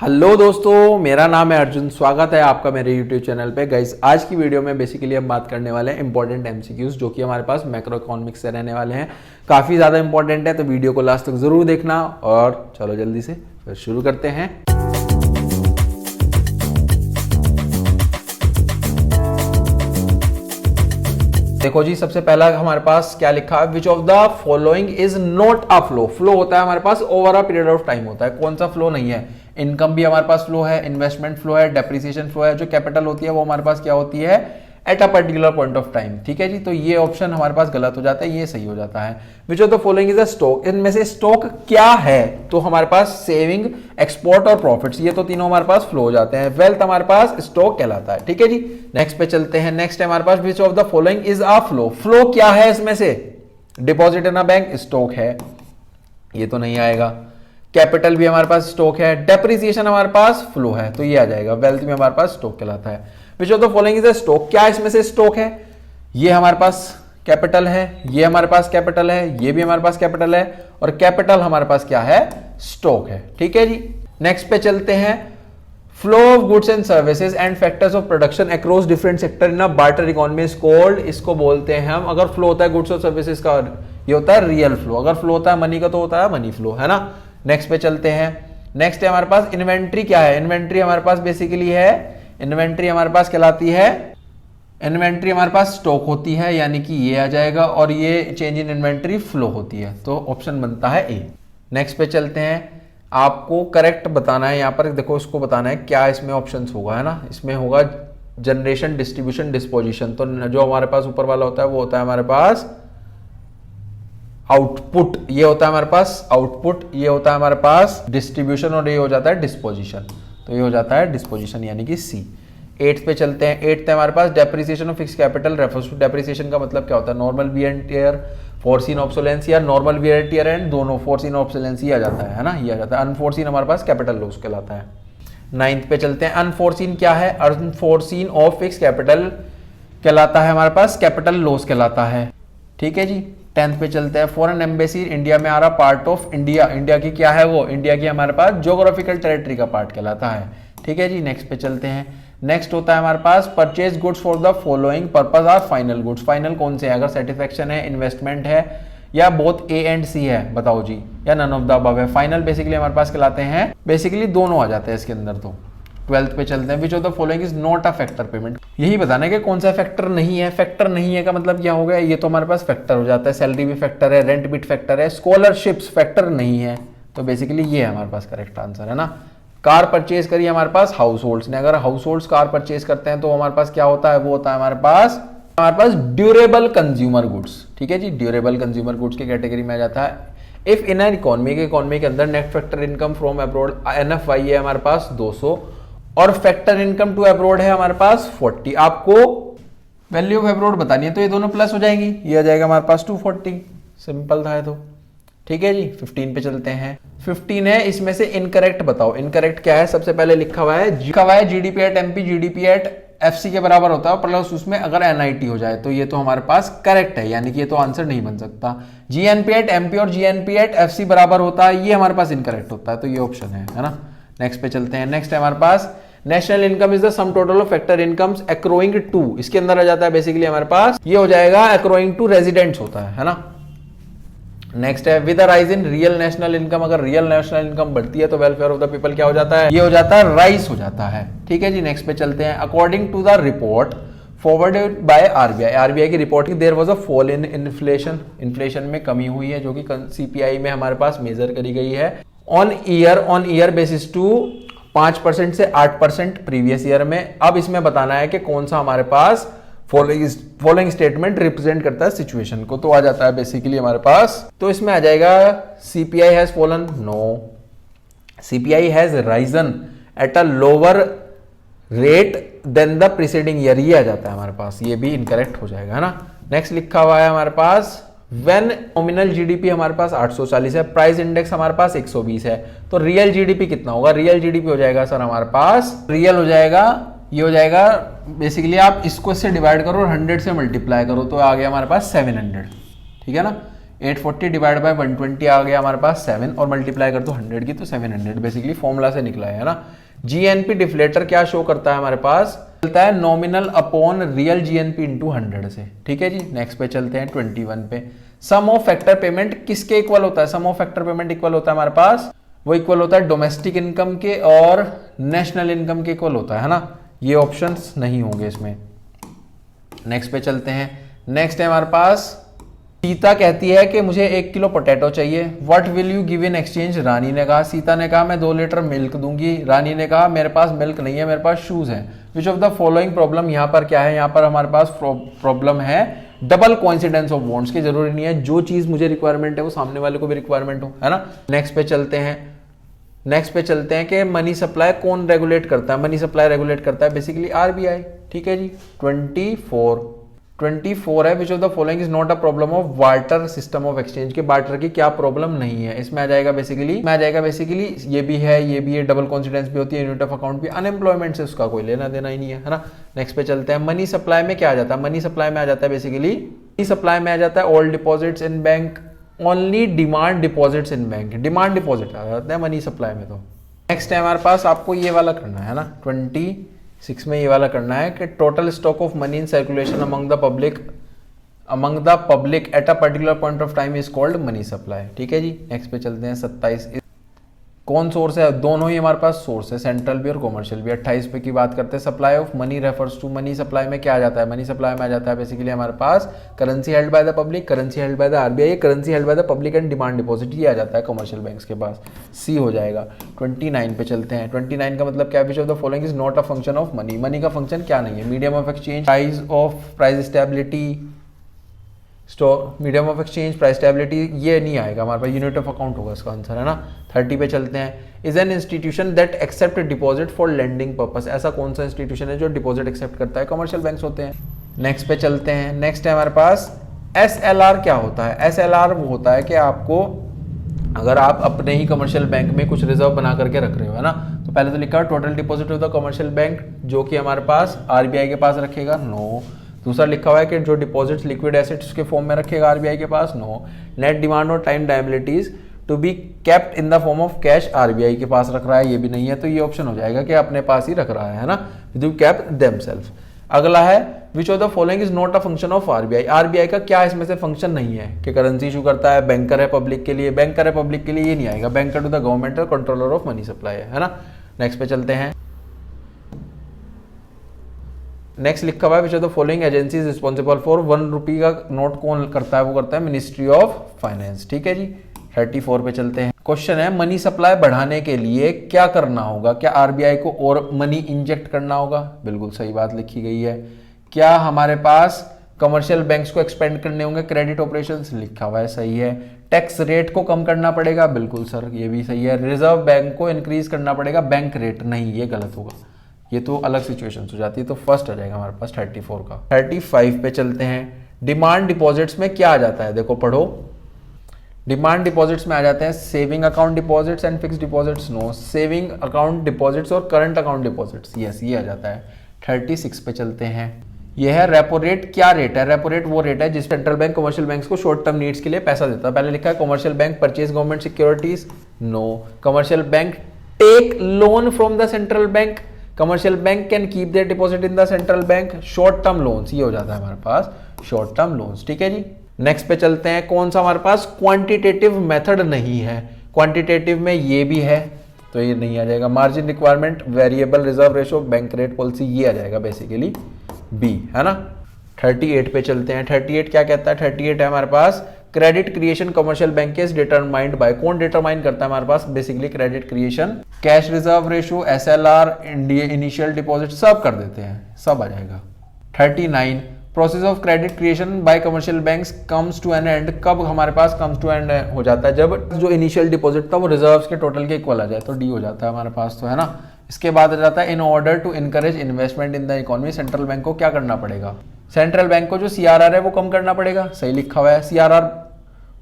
Hello दोस्तों, मेरा नाम है अर्जुन। स्वागत है आपका मेरे यूट्यूब चैनल पे। गाइस, आज की वीडियो में बेसिकली हम बात करने वाले हैं इंपॉर्टेंट एमसीक्यूज जो कि हमारे पास मैक्रो इकोनॉमिक्स से रहने वाले हैं। काफ़ी ज़्यादा इंपॉर्टेंट है, तो वीडियो को लास्ट तक ज़रूर देखना। और चलो जल्दी से फिर शुरू करते हैं। देखो जी, सबसे पहला हमारे पास क्या लिखा है, which of the following is not a flow. Flow होता है हमारे पास over a period of time होता है, कौन सा फ्लो नहीं है। इनकम भी हमारे पास फ्लो है, इन्वेस्टमेंट फ्लो है, डेप्रिसिएशन फ्लो है। जो कैपिटल होती है वो हमारे पास क्या होती है, at a particular point of time. ठीक है जी, तो ये ऑप्शन हमारे पास गलत हो जाता है, ये सही हो जाता है। Which of the following is a stock. इनमें से स्टॉक क्या है, तो हमारे पास सेविंग, एक्सपोर्ट और प्रॉफिट्स, ये तो तीनों हमारे पास फ्लो हो जाते हैं। वेल्थ हमारे पास स्टॉक कहलाता है। ठीक है जी, नेक्स्ट पे चलते हैं। नेक्स्ट है हमारे पास which of the following is a flow. Flow क्या है इसमें से, deposit in a bank stock है, ये तो नहीं आएगा। कैपिटल भी हमारे पास स्टॉक है, डेप्रिसिएशन हमारे पास फ्लो है, तो ये आ जाएगा। वेल्थ भी हमारे पास स्टॉक कहलाता है। Which of the following is a stock, क्या इसमें से स्टॉक है, ये हमारे पास कैपिटल है, ये हमारे पास कैपिटल है, ये भी हमारे पास कैपिटल है, और कैपिटल हमारे पास क्या है, स्टॉक है। ठीक है जी, नेक्स्ट पे चलते हैं। Flow of goods and services and factors of production across different sector in a barter economy is called. इसको बोलते हैं हम, अगर फ्लो होता है गुड्स और सर्विसेज का, ये होता है रियल फ्लो। अगर फ्लो होता है मनी का, तो होता है मनी फ्लो, है ना। नेक्स्ट पे चलते हैं। नेक्स्ट है हमारे पास इन्वेंट्री। क्या है इन्वेंट्री, हमारे पास बेसिकली है, इन्वेंट्री हमारे पास कहलाती है, इन्वेंट्री हमारे पास स्टॉक होती है, यानी कि ये आ जाएगा, और ये चेंज इन इन्वेंट्री फ्लो होती है, तो ऑप्शन बनता है ए। नेक्स्ट पे चलते हैं। आपको करेक्ट बताना है, यहाँ पर देखो इसको बताना है क्या इसमें ऑप्शंस होगा, है ना। इसमें होगा जनरेशन, डिस्ट्रीब्यूशन, डिस्पोजिशन। तो जो हमारे पास ऊपर वाला होता है वो होता है हमारे पास आउटपुट, ये होता है हमारे पास आउटपुट, ये होता है हमारे पास डिस्ट्रीब्यूशन, और ये हो जाता है डिस्पोजिशन, तो ये हो जाता है डिस्पोजिशन, यानी कि सी। 8th पे चलते हैं। 8th है हमारे पास depreciation of fix capital refers to, depreciation का मतलब क्या होता है, normal wear and tear, foreseen obsolescence, या normal wear and tear and दोनों, फोर्सीन ऑब्सोलेंस ही आ जाता है ना, ये आ जाता है। अनफोर्सीन हमारे पास कैपिटल लॉस कहलाता है। 9th पे चलते हैं। अनफोर्सीन क्या है, अनफोर्सीन ऑफ फिक्स कैपिटल कहलाता है हमारे पास, कैपिटल लॉस कहलाता है। ठीक है जी, 10th पे चलते हैं। फॉरेन एम्बेसी इंडिया में आ रहा, पार्ट ऑफ इंडिया, इंडिया की क्या है वो, इंडिया की हमारे पास ज्योग्राफिकल टेरिटरी का पार्ट कहलाता है। ठीक है जी, नेक्स्ट पे चलते हैं। नेक्स्ट होता है हमारे पास purchase goods for the following purpose are final goods. Final कौन से हैं, अगर सेटिस्फेक्शन है, इन्वेस्टमेंट है, या बोथ ए एंड सी है, बताओ जी, या नन ऑफ द अबव है। फाइनल बेसिकली हमारे पास कहलाते हैं, बेसिकली दोनों आ जाते हैं इसके अंदर। तो 12th पे चलते हैं। विच of the following is not a factor payment. यही बताना है कि कौन सा फैक्टर नहीं है। फैक्टर नहीं है का मतलब क्या हो गया, ये तो हमारे पास फैक्टर हो जाता है। सैलरी भी फैक्टर है, रेंट भी फैक्टर है, स्कॉलरशिप्स फैक्टर नहीं है, तो बेसिकली ये हमारे पास करेक्ट आंसर है ना। कार परचेज करिए हमारे पास हाउस होल्ड्स ने, अगर हाउस होल्ड्स कार परचेज करते हैं तो हमारे पास क्या होता है, वो होता है हमारे पास ड्यूरेबल कंज्यूमर गुड्स। ठीक है जी, ड्यूरेबल कंज्यूमर गुड्स की कैटेगरी में आ जाता है। इफ इन एन इकोनॉमी के अंदर net factor income from abroad NFI है हमारे पास 200, और फैक्टर इनकम टू अब्रॉड है हमारे पास 40। आपको वैल्यू ऑफ अब्रॉड बतानी है, तो ये दोनों प्लस हो जाएंगी, ये आ जाएगा हमारे पास 240। सिंपल था ये तो। ठीक है जी, 15 पे चलते हैं। 15 है, इसमें से इनकरेक्ट बताओ। इनकरेक्ट क्या है, सबसे पहले लिखा हुआ है GDP at MP, GDP at FC के बराबर होता है, प्लस उसमें अगर NIT हो जाए, तो ये तो हमारे पास करेक्ट है, यानी कि ये तो आंसर नहीं बन सकता। GNP एट MP और GNP एट FC बराबर होता है, ये हमारे पास इनकरेक्ट होता है, तो ये ऑप्शन है ना। नेक्स्ट पे चलते हैं। नेक्स्ट है हमारे पास national income is the sum total of factor incomes accruing to. इसके अंदर आ जाता है बेसिकली हमारे पास, ये हो जाएगा एक्रोइंग टू रेजिडेंट्स होता है ना। नेक्स्ट है with rise in real national income. अगर रियल नेशनल इनकम बढ़ती है तो वेलफेयर ऑफ द पीपल क्या हो जाता है, ये हो जाता है राइज हो जाता है। ठीक है जी, नेक्स्ट पे चलते हैं। According to the report forwarded by RBI की report, there was a fall in inflation. Inflation में कमी हुई है, जो कि CPI में हमारे पास मेजर करी गई है ऑन ईयर बेसिस टू 5% से 8% प्रीवियस ईयर में। अब इसमें बताना है कि कौन सा हमारे पास फॉलोइंग स्टेटमेंट रिप्रेजेंट करता है सिचुएशन को, तो आ जाता है बेसिकली हमारे पास, तो इसमें आ जाएगा CPI has fallen, no, CPI has risen at a lower rate than the preceding year, ये आ जाता है हमारे पास, ये भी इनकरेक्ट हो जाएगा, है ना। नेक्स्ट लिखा हुआ है हमारे पास व्हेन नॉमिनल GDP हमारे पास 840 है, प्राइस इंडेक्स हमारे पास 120 है, तो रियल GDP कितना होगा। रियल GDP हो जाएगा सर हमारे पास, रियल हो जाएगा, ये हो जाएगा बेसिकली आप इसको इससे डिवाइड करो और 100 से मल्टीप्लाई करो, तो आ गया हमारे पास 700। ठीक है ना, 840 डिवाइड बाय 120 आ गया हमारे पास 7 और मल्टीप्लाई कर दो 100 की तो 700 बेसिकली फॉर्मूला से निकला है ना। जीएनपी डिफ्लेटर क्या शो करता है हमारे पास, चलता है nominal upon real GNP into 100 से। ठीक है जी, नेक्स्ट पे चलते हैं 21 पे। सम ऑफ फैक्टर पेमेंट किसके इक्वल होता है, सम ऑफ फैक्टर पेमेंट इक्वल होता है हमारे पास, वो इक्वल होता है डोमेस्टिक इनकम के और नेशनल इनकम के इक्वल होता है ना। ये ऑप्शंस नहीं होंगे इसमें। नेक्स्ट पे चलते हैं। नेक्स्ट है हमारे पास, सीता कहती है कि मुझे 1 किलो पोटैटो चाहिए, what will you give in exchange. Rani ने कहा, सीता ने कहा मैं 2 लीटर मिल्क दूंगी। रानी ने कहा मेरे पास मिल्क नहीं है, मेरे पास शूज हैं। विच ऑफ द फॉलोइंग प्रॉब्लम, यहाँ पर क्या है, यहाँ पर हमारे पास प्रॉब्लम है डबल कोइंसिडेंस ऑफ वांट्स की। जरूरी नहीं है जो चीज मुझे रिक्वायरमेंट है वो सामने वाले को भी रिक्वायरमेंट हो, है ना। नेक्स्ट पे चलते हैं। नेक्स्ट पे चलते हैं कि मनी सप्लाई कौन रेगुलेट करता है। मनी सप्लाई रेगुलेट करता है बेसिकली आरबीआई। ठीक है जी, 24 है। Which of the following is not a problem of barter system of exchange के, बार्टर की क्या प्रॉब्लम नहीं है। इसमें आ जाएगा बेसिकली ये भी है, डबल कॉन्सिडेंस भी होती है, यूनिट ऑफ अकाउंट भी, अनएम्प्लॉयमेंट से उसका कोई लेना देना ही नहीं है ना। नेक्स्ट पे चलते हैं। मनी सप्लाई में क्या आ जाता है, मनी सप्लाई में आ जाता है बेसिकली, मनी सप्लाई में आ जाता है all deposits in bank, only demand deposits in bank, demand deposit आ जाता है मनी सप्लाई में। तो नेक्स्ट है हमारे पास, आपको ये वाला करना है ना, 26 में ये वाला करना है कि total stock of money in circulation among the public at a particular point of time is called money supply. ठीक है जी, नेक्स्ट पे चलते हैं। 27 कौन सोर्स है, दोनों ही हमारे पास सोर्स है, सेंट्रल भी और कॉमर्शियल भी। 28 पे की बात करते हैं। Supply of money refers to, money supply में क्या आ जाता है, मनी सप्लाई में आ जाता है बेसिकली हमारे पास currency held by the public, currency held by the RBI, currency held by the public and demand deposit, ये आ जाता है कमर्शियल बैंक्स के पास। सी हो जाएगा। 29 पे चलते हैं। 29 का मतलब क्या, विच of the following is not a function of money. Money का फंक्शन क्या नहीं है, medium of exchange, price stability, medium of exchange, price stability, ये नहीं आएगा हमारे पास, यूनिट ऑफ अकाउंट होगा इसका आंसर, है ना। 30 पे चलते हैं। Is an institution that accept deposit for lending purpose, ऐसा कौन सा इंस्टीट्यूशन है जो डिपॉजिट एक्सेप्ट करता है, कमर्शियल बैंक्स होते हैं। नेक्स्ट पे चलते हैं। नेक्स्ट है हमारे पास SLR। क्या होता है SLR, वो होता है कि आपको अगर आप अपने ही कमर्शियल बैंक में कुछ रिजर्व बना करके रख रहे हो, है ना, तो पहले तो लिखा है total deposit of the commercial bank, जो कि हमारे पास आरबीआई के पास रखेगा, नो। दूसरा लिखा हुआ है कि जो डिपॉजिट्स लिक्विड एसेट्स के फॉर्म में रखेगा आरबीआई के पास, नो। नेट डिमांड और time liabilities to be kept in the form of cash, RBI के पास रख रहा है, ये भी नहीं है। तो ये ऑप्शन हो जाएगा कि अपने पास ही रख रहा है ना, डू केप देमसेल्फ। अगला है which of the following is not a function of RBI. RBI का क्या इसमें से फंक्शन नहीं है कि करेंसी इशू करता है, बैंकर है पब्लिक के लिए, बैंकर है पब्लिक के लिए ये नहीं आएगा, बैंकर टू द गवर्नमेंट और कंट्रोलर ऑफ मनी सप्लाई है ना। नेक्स्ट पे चलते हैं। नेक्स्ट लिखा हुआ है which of the following agencies responsible for 1 रुपी का नोट कौन करता है, वो करता है मिनिस्ट्री ऑफ फाइनेंस। ठीक है जी, 34 पे चलते हैं। क्वेश्चन है मनी सप्लाई बढ़ाने के लिए क्या करना होगा, क्या आरबीआई को और मनी इंजेक्ट करना होगा, बिल्कुल सही बात लिखी गई है। क्या हमारे पास कमर्शियल बैंक्स को एक्सपेंड करने होंगे, क्रेडिट ऑपरेशंस, लिखा हुआ है, सही है। टैक्स रेट को कम करना पड़ेगा, बिल्कुल सर ये भी सही है। रिजर्व बैंक को इंक्रीज करना पड़ेगा, बैंक रेट नहीं, ये गलत होगा, ये तो अलग सिचुएशन हो जाती है। तो फर्स्ट आ जाएगा हमारे पास 34 का। 35 पे चलते हैं। डिमांड डिपॉजिट्स में क्या आ जाता है, देखो पढ़ो। डिमांड डिपॉजिट्स में आ जाते हैं saving account deposits and fixed deposits, no. Saving account deposits और करंट अकाउंट डिपॉजिट्स, यस, ये आ जाता है। 36 पे चलते हैं। यह है रेपो रेट। क्या रेट है, रेपो रेट वो रेट है जिस सेंट्रल बैंक कमर्शियल बैंक्स को शॉर्ट टर्म नीड्स के लिए पैसा देता है। पहले लिखा है commercial bank purchase government securities, no. Commercial bank take loan from the central bank, commercial bank can keep their deposit in the central bank, short term loans, ये हो जाता है हमारे पास शॉर्ट टर्म लोन्स। ठीक है जी, नेक्स्ट पे चलते हैं। कौन सा हमारे पास क्वांटिटेटिव मेथड नहीं है, क्वांटिटेटिव में ये भी है तो ये नहीं आ जाएगा। Margin requirement, variable reserve ratio, bank rate policy, ये आ जाएगा बेसिकली बी, है ना। 38 पे चलते हैं। 38 क्या कहता है, 38 है हमारे पास credit creation commercial bank is determined by, कौन डिटरमाइन करता है हमारे पास, basically credit creation, cash reserve ratio, SLR, initial deposit, सब कर देते हैं, सब आ जाएगा। 39 process of credit creation by commercial banks comes to an end, कब हमारे पास कम्स टू एंड हो जाता है, जब जो इनिशियल डिपॉजिट था वो रिजर्व्स के टोटल के इक्वल आ जाए, तो डी हो जाता है हमारे पास, तो है ना। इसके बाद आ जाता है in order to encourage investment in the economy, central bank को क्या करना पड़ेगा, सेंट्रल बैंक को जो सीआरआर है वो कम करना पड़ेगा, सही लिखा हुआ है। सीआरआर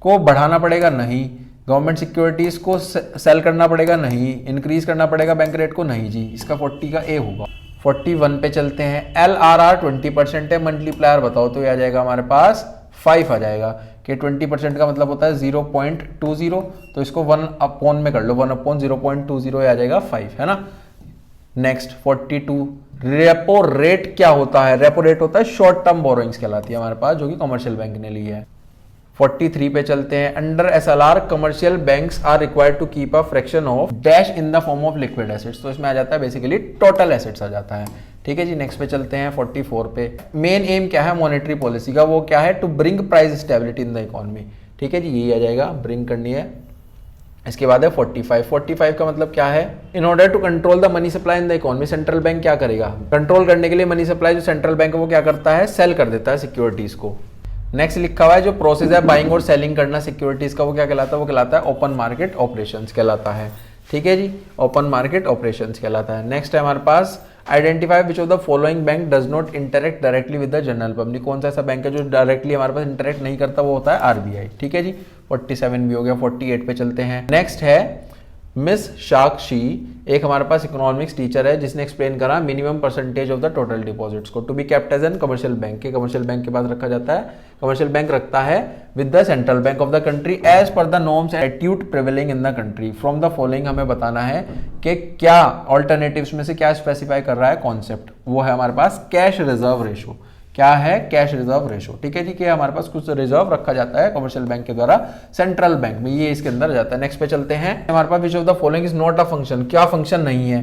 को बढ़ाना पड़ेगा, नहीं। गवर्नमेंट सिक्योरिटीज को सेल करना पड़ेगा, नहीं। इंक्रीज करना पड़ेगा बैंक रेट को, नहीं जी। इसका 40 का ए होगा। 41 पे चलते हैं। LRR 20% है, मल्टीप्लायर बताओ तो ये आ जाएगा हमारे पास 5 आ जाएगा, कि 20% का मतलब होता है 0.20, तो इसको 1 में कर लो, 1/0.20 आ जाएगा 5, है ना। नेक्स्ट 42, रेपो रेट क्या होता है? रेपो रेट होता है शॉर्ट टर्म बोरोइंग्स कहलाती है हमारे पास, जो कि कमर्शियल बैंक ने ली है। 43 पे चलते हैं। Under SLR commercial banks are required to keep a fraction of dash in the form of liquid assets, तो इसमें आ जाता है बेसिकली टोटल एसेट्स आ जाता है, ठीक है जी। नेक्स्ट पे चलते हैं 44 पे। मेन एम क्या है मॉनेटरी पॉलिसी का? वो क्या है? To bring price stability in the economy, ठीक है जी, यही आ जाएगा, ब्रिंग करनी है। इसके बाद है 45 का मतलब क्या है? In order to control the money supply in the economy, central bank क्या करेगा? कंट्रोल करने के लिए मनी सप्लाई जो सेंट्रल बैंक है वो क्या करता है? सेल कर देता है सिक्योरिटीज को। नेक्स्ट लिखा हुआ है जो प्रोसेस है बाइंग और सेलिंग करना सिक्योरिटीज का, वो क्या कहलाता है? वो कहलाता है ओपन मार्केट ऑपरेशंस कहलाता है, ठीक है जी, ओपन मार्केट ऑपरेशंस कहलाता है। नेक्स्ट है हमारे पास identify which of the following bank does not interact directly with the general public, कौन सा ऐसा बैंक है जो डायरेक्टली हमारे पास इंटरेक्ट नहीं करता? वो होता है आरबीआई, ठीक है जी। 47 भी हो गया। 48 पे चलते हैं। नेक्स्ट है मिस साक्षी, एक हमारे पास इकोनॉमिक्स टीचर है जिसने एक्सप्लेन करा minimum percentage of the total deposits को to be kept as an commercial bank, के कमर्शियल बैंक के पास रखा जाता है, कमर्शियल बैंक रखता है with the central bank of the country as per the norms attitude prevailing in the country from the following. हमें बताना है कि क्या ऑल्टरनेटिव्स में से क्या स्पेसिफाई कर रहा है कॉन्सेप्ट, वो है हमारे पास कैश रिजर्व रेशो। क्या है? कैश रिजर्व रेशो, ठीक है जी, कि हमारे पास कुछ रिजर्व रखा जाता है कमर्शियल बैंक के द्वारा सेंट्रल बैंक में, ये इसके अंदर जाता है। नेक्स्ट पे चलते हैं। हमारे पास which of the following is not a function, क्या फंक्शन नहीं है?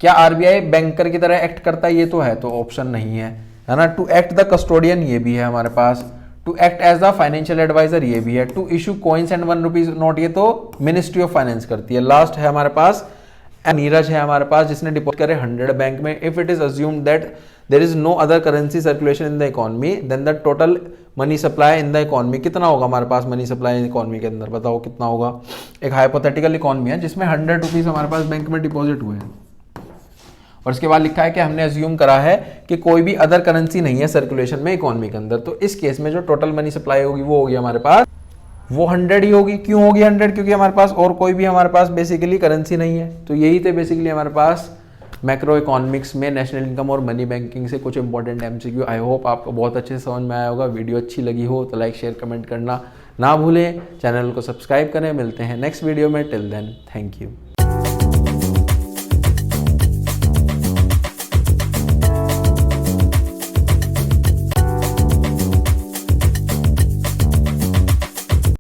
क्या आरबीआई बैंकर की तरह एक्ट करता है? ये तो है, तो ऑप्शन नहीं है, है ना। टू एक्ट द कस्टोडियन, ये भी है हमारे पास। To act as the financial adviser, ये भी है। To issue coins and 1 rupees note, ये तो मिनिस्ट्री ऑफ फाइनेंस करती है। लास्ट है हमारे पास नीरज है हमारे पास जिसने डिपॉजिट करे 100 बैंक में। If it is assumed that there is no other currency circulation in the economy then the total money supply in the economy, कितना होगा हमारे पास मनी सप्लाई इकोनॉमी के अंदर? बताओ कितना होगा? एक हाइपोथेटिकल इकोनॉमी है जिसमें 100 रुपीज हमारे पास बैंक में डिपॉजिट हुए हैं, और उसके बाद लिखा है कि हमने अज्यूम करा है कि कोई भी अदर करेंसी नहीं है सर्कुलेशन में इकोनॉमी के अंदर, तो इस केस में जो टोटल मनी सप्लाई होगी वो होगी हमारे पास वो 100 ही होगी। क्यों होगी 100? क्योंकि हमारे पास और कोई भी हमारे पास बेसिकली करेंसी नहीं है। तो यही थे बेसिकली हमारे पास मैक्रो इकोनॉमिक्स में नेशनल इनकम और मनी बैंकिंग से कुछ इंपॉर्टेंट एमसीक्यू। आई होप आपको बहुत अच्छे से समझ में आया होगा। वीडियो अच्छी लगी हो तो लाइक शेयर कमेंट करना ना भूलें, चैनल को सब्सक्राइब करें। मिलते हैं नेक्स्ट वीडियो में, टिल देन थैंक यू।